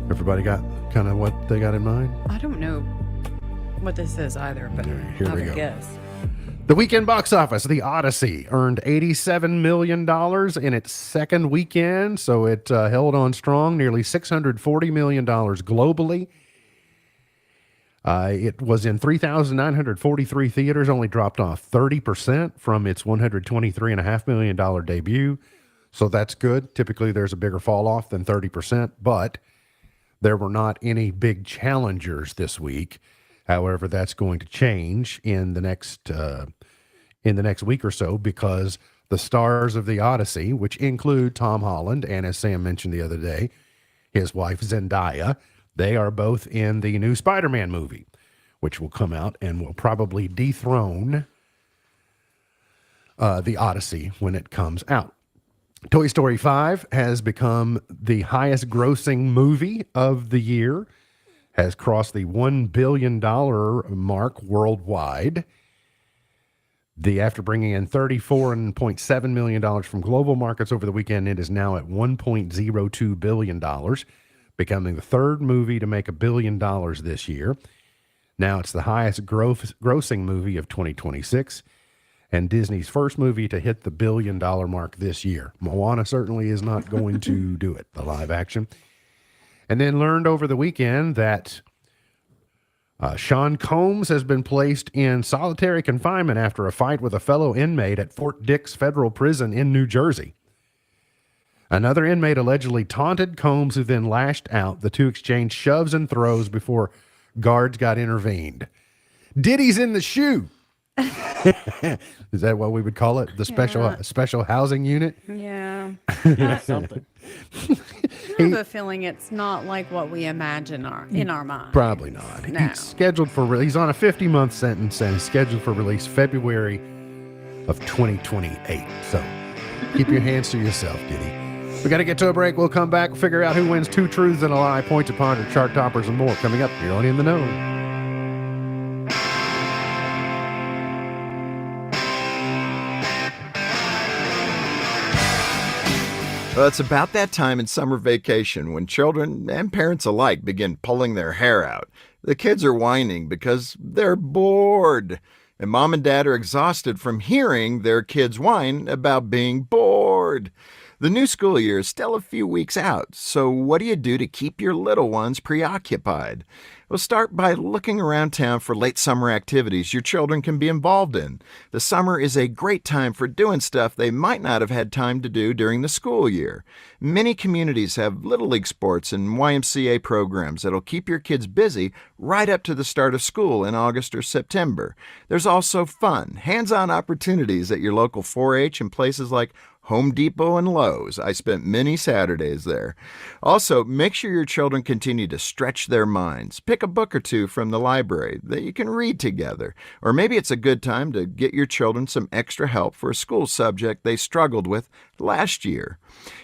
Everybody got kind of what they got in mind? I don't know what this is either, but Here I we would go. guess. The weekend box office, The Odyssey, earned $87 million in its second weekend, so it held on strong, nearly $640 million globally. It was in 3,943 theaters, only dropped off 30% from its $123.5 million debut, so that's good. Typically, there's a bigger fall off than 30%, but there were not any big challengers this week. However, that's going to change in the next week or so, because the stars of The Odyssey, which include Tom Holland and, as Sam mentioned the other day, his wife Zendaya, they are both in the new Spider-Man movie, which will come out and will probably dethrone The Odyssey when it comes out. Toy Story 5 has become the highest grossing movie of the year, has crossed the $1 billion mark worldwide. After bringing in $34.7 million from global markets over the weekend, it is now at $1.02 billion, becoming the third movie to make $1 billion this year. Now it's the highest grossing movie of 2026, and Disney's first movie to hit the $1 billion mark this year. Moana certainly is not going to do it, the live action. And then learned over the weekend that Sean Combs has been placed in solitary confinement after a fight with a fellow inmate at Fort Dix Federal Prison in New Jersey. Another inmate allegedly taunted Combs, who then lashed out. The two exchanged shoves and throws before guards got intervened. Diddy's in the shoe. Is that what we would call it? The special housing unit? Yeah. Something. I have a feeling it's not like what we imagine in our mind. Probably not. No. He's scheduled for he's on a 50-month sentence and is scheduled for release February of 2028. So keep your hands to yourself, Diddy. We got to get to a break. We'll come back, figure out who wins 2 truths and a lie, points to ponder, chart toppers, and more coming up here on In the Know. Well, it's about that time in summer vacation when children and parents alike begin pulling their hair out. The kids are whining because they're bored. And mom and dad are exhausted from hearing their kids whine about being bored. The new school year is still a few weeks out, so what do you do to keep your little ones preoccupied? Well, start by looking around town for late summer activities your children can be involved in. The summer is a great time for doing stuff they might not have had time to do during the school year. Many communities have Little League sports and YMCA programs that'll keep your kids busy right up to the start of school in August or September. There's also fun, hands-on opportunities at your local 4-H and places like Home Depot and Lowe's. I spent many Saturdays there. Also, make sure your children continue to stretch their minds. Pick a book or two from the library that you can read together. Or maybe it's a good time to get your children some extra help for a school subject they struggled with last year.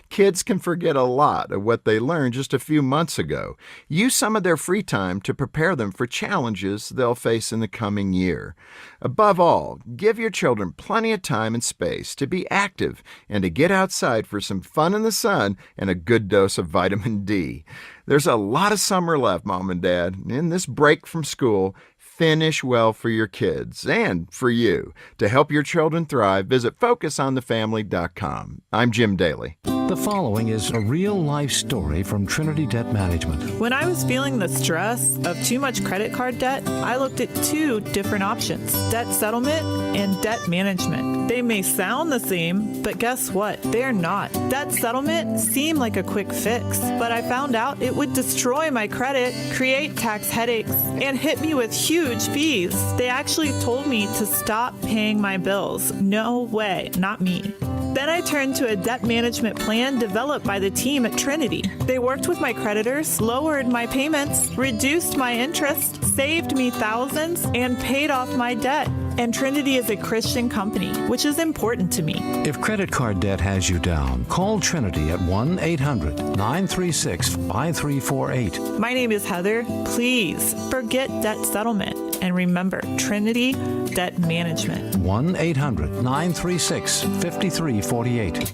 Kids can forget a lot of what they learned just a few months ago. Use some of their free time to prepare them for challenges they'll face in the coming year. Above all, give your children plenty of time and space to be active and to get outside for some fun in the sun and a good dose of vitamin D. There's a lot of summer left, Mom and Dad. In this break from school, finish well for your kids and for you. To help your children thrive, visit FocusOnTheFamily.com. I'm Jim Daly. The following is a real-life story from Trinity Debt Management. When I was feeling the stress of too much credit card debt, I looked at 2 different options: debt settlement and debt management. They may sound the same, but guess what? They're not. Debt settlement seemed like a quick fix, but I found out it would destroy my credit, create tax headaches, and hit me with huge fees. They actually told me to stop paying my bills. No way, not me. Then I turned to a debt management plan developed by the team at Trinity. They worked with my creditors, lowered my payments, reduced my interest, saved me thousands, and paid off my debt. And Trinity is a Christian company, which is important to me. If credit card debt has you down, call Trinity at 1-800-936-5348. My name is Heather. Please forget debt settlement and remember Trinity Debt Management. 1-800-936-5348.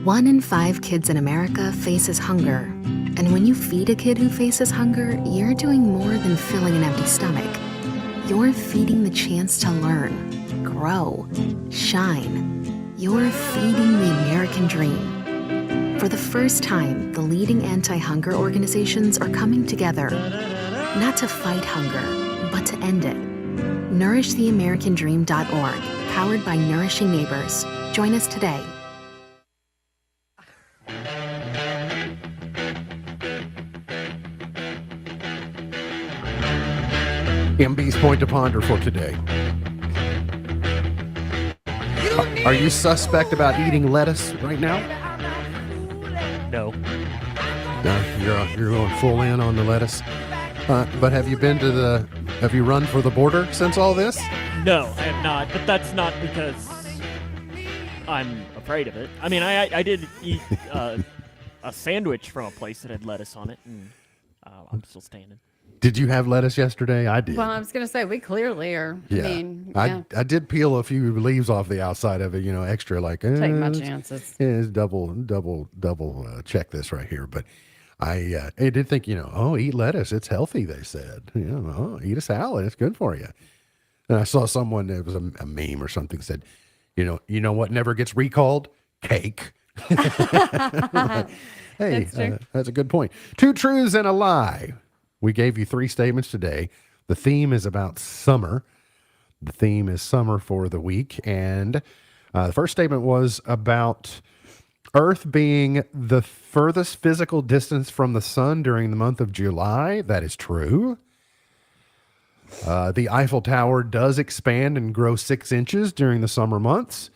1 in 5 kids in America faces hunger. And when you feed a kid who faces hunger, you're doing more than filling an empty stomach. You're feeding the chance to learn, grow, shine. You're feeding the American dream. For the first time, the leading anti-hunger organizations are coming together, not to fight hunger, but to end it. NourishTheAmericanDream.org, powered by Nourishing Neighbors. Join us today. MB's Point to Ponder for today. Are you suspect about eating lettuce right now? No. No, you're going full in on the lettuce. But have you run for the border since all this? No, I have not. But that's not because I'm afraid of it. I mean, I did eat a sandwich from a place that had lettuce on it, and I'm still standing. Did you have lettuce yesterday? I did. Well, I was going to say, we clearly are. Yeah. I I did peel a few leaves off the outside of it, extra like. Take my chances. It's double check this right here. But I did think, eat lettuce. It's healthy, they said. Eat a salad. It's good for you. And I saw someone, it was a meme or something, said, you know what never gets recalled? Cake. Hey, That's true. that's a good point. 2 truths and a lie. We gave you 3 statements today. The theme is about summer. The theme is summer for the week. And the first statement was about Earth being the furthest physical distance from the sun during the month of July. That is true. The Eiffel Tower does expand and grow 6 inches during the summer months,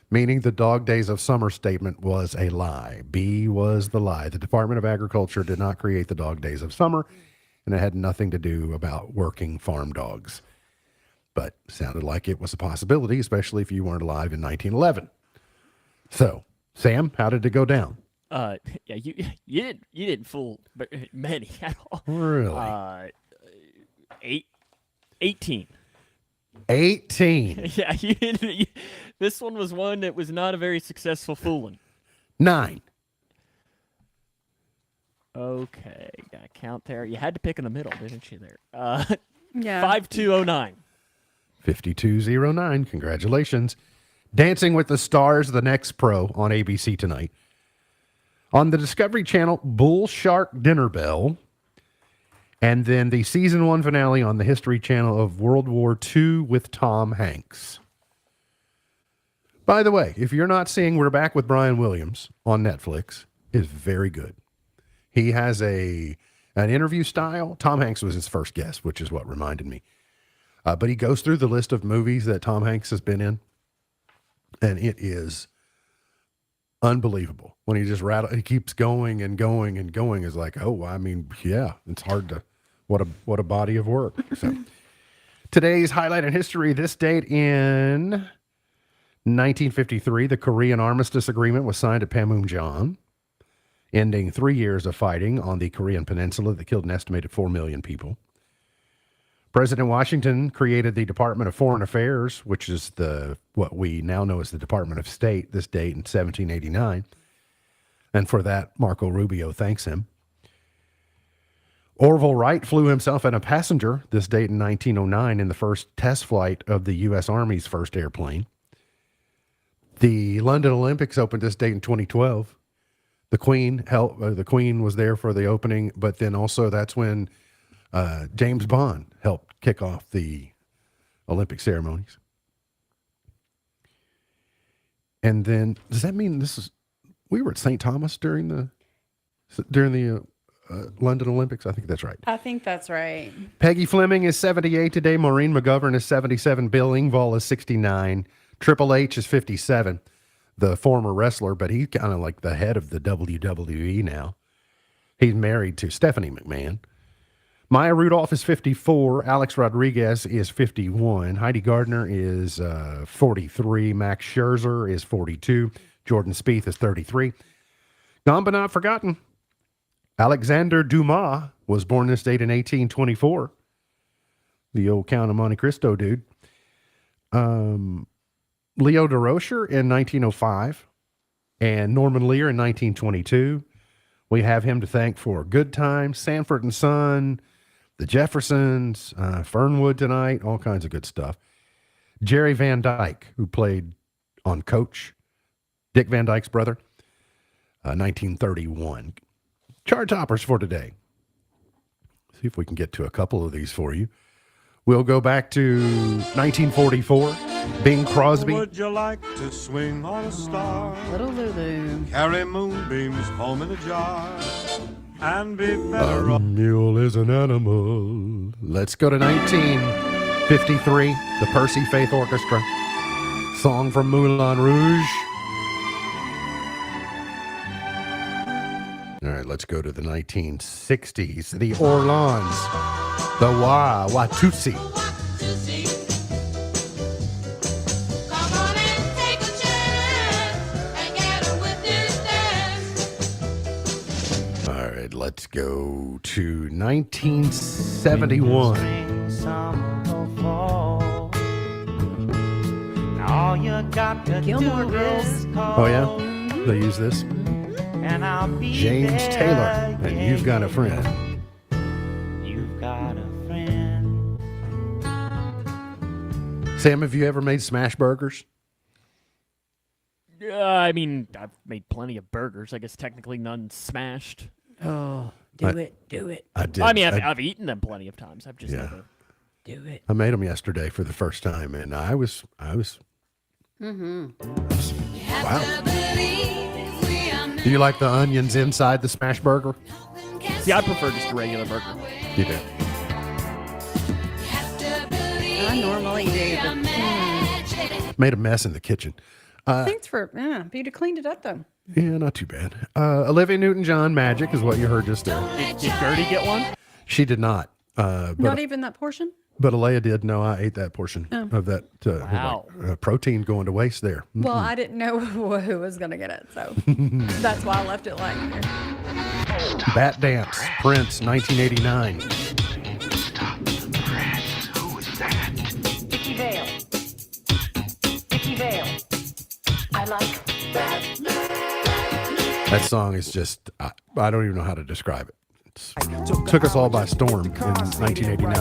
meaning the dog days of summer statement was a lie. B was the lie. The Department of Agriculture did not create the dog days of summer, and it had nothing to do about working farm dogs. But sounded like it was a possibility, especially if you weren't alive in 1911. So, Sam, how did it go down? Yeah, you didn't fool many at all. Really? 18. 18. Yeah, you didn't. This one was one that was not a very successful fooling. 9. Okay, got a count there. You had to pick in the middle, didn't you? There. Yeah. 5209. 5209. Congratulations. Dancing with the Stars, the next pro on ABC tonight. On the Discovery Channel, Bull Shark Dinner Bell. And then the season 1 finale on the History Channel of World War II with Tom Hanks. By the way, if you're not seeing We're Back with Brian Williams on Netflix, it's very good. He has an interview style. Tom Hanks was his first guest, which is what reminded me. But he goes through the list of movies that Tom Hanks has been in, and it is unbelievable. When he just he keeps going and going and going. Is like, oh, I mean, yeah, it's hard to. What a body of work. So, today's highlight in history. This date in 1953, the Korean Armistice Agreement was signed at Panmunjom, ending 3 years of fighting on the Korean Peninsula that killed an estimated 4 million people. President Washington created the Department of Foreign Affairs, which is what we now know as the Department of State, this date in 1789. And for that, Marco Rubio thanks him. Orville Wright flew himself and a passenger this date in 1909 in the first test flight of the U.S. Army's first airplane. The London Olympics opened this date in 2012. The Queen was there for the opening, but then also that's when James Bond helped kick off the Olympic ceremonies. And then, does that mean we were at St. Thomas during the London Olympics? I think that's right. I think that's right. Peggy Fleming is 78 today. Maureen McGovern is 77. Bill Engvall is 69. Triple H is 57. The former wrestler, but he's kind of like the head of the WWE now. He's married to Stephanie McMahon. Maya Rudolph is 54. Alex Rodriguez is 51. Heidi Gardner is 43. Max Scherzer is 42. Jordan Spieth is 33. Gone but not forgotten. Alexander Dumas was born this date in 1824. The old Count of Monte Cristo dude. Leo DeRocher in 1905. And Norman Lear in 1922. We have him to thank for Good Times, Sanford and Son, the Jeffersons, Fernwood tonight, all kinds of good stuff. Jerry Van Dyke, who played on Coach, Dick Van Dyke's brother, 1931. Chart toppers for today. See if we can get to a couple of these for you. We'll go back to 1944. Bing Crosby. Would you like to swing on a star? Little Lulu. Carry moonbeams home in a jar and be better A mule is an animal. Let's go to 1953. The Percy Faith Orchestra. Song from Moulin Rouge. All right, let's go to the 1960s. The Orleans. The Watusi. All right, let's go to 1971. Gilmore Girls. Oh, yeah? They use this? James Taylor, and You've Got a Friend. You've got a friend. Sam, have you ever made smash burgers? I mean, I've made plenty of burgers. I guess technically none smashed. Oh, do it. I did. I mean, I've eaten them plenty of times. I've just never. Do it. I made them yesterday for the first time, and I was. Mm-hmm. Wow. Do you like the onions inside the smash burger? See, I prefer just a regular burger. You do. I normally do, but Made a mess in the kitchen. thanks for you'd have cleaned it up though. Yeah, not too bad. Olivia Newton-John Magic is what you heard just there. Did Gertie get one? She did not. Not even that portion? But Alea did. No, I ate that portion of that Wow. protein going to waste there. Well, I didn't know who was going to get it, so that's why I left it lying there. Bat Dance, Prince, 1989. Vicky Vale. Vicky Vale. I like that. That song is just, I don't even know how to describe it. Took us all by storm in 1989.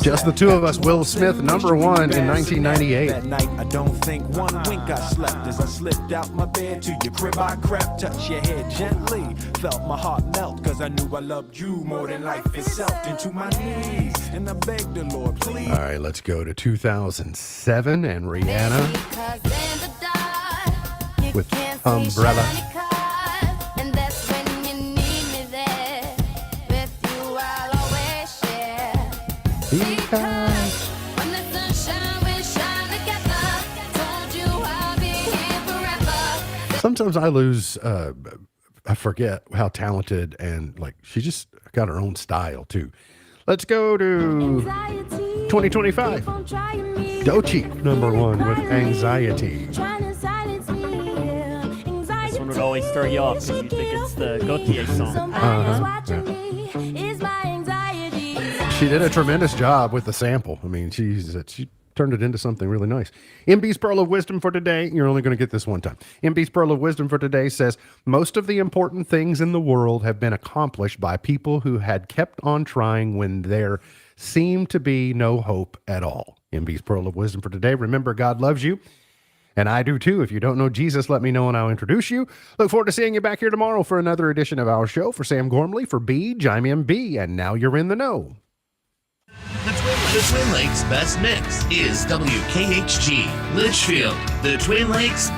Just the two of us, Will Smith, number one in 1998. That night, I don't think one wink I slept as I slipped out my bed to your crib. I crept, touched your head gently, felt my heart melt because I knew I loved you more than life itself. Into my knees, and I begged the Lord, please. All right, let's go to 2007 and Rihanna with Umbrella. Sometimes I lose, I forget how talented and like she just got her own style too. Let's go to 2025. Doechii, number one with Anxiety. This one would always throw you off because you think it's the Gautier song. She did a tremendous job with the sample. I mean, she turned it into something really nice. MB's Pearl of Wisdom for today, you're only going to get this one time. MB's Pearl of Wisdom for today says, most of the important things in the world have been accomplished by people who had kept on trying when there seemed to be no hope at all. MB's Pearl of Wisdom for today. Remember, God loves you. And I do too. If you don't know Jesus, let me know and I'll introduce you. Look forward to seeing you back here tomorrow for another edition of our show. For Sam Gormley, for Beej, I'm MB, and now you're in the know. The Twin Lakes Best Mix is WKHG, Litchfield. The Twin Lakes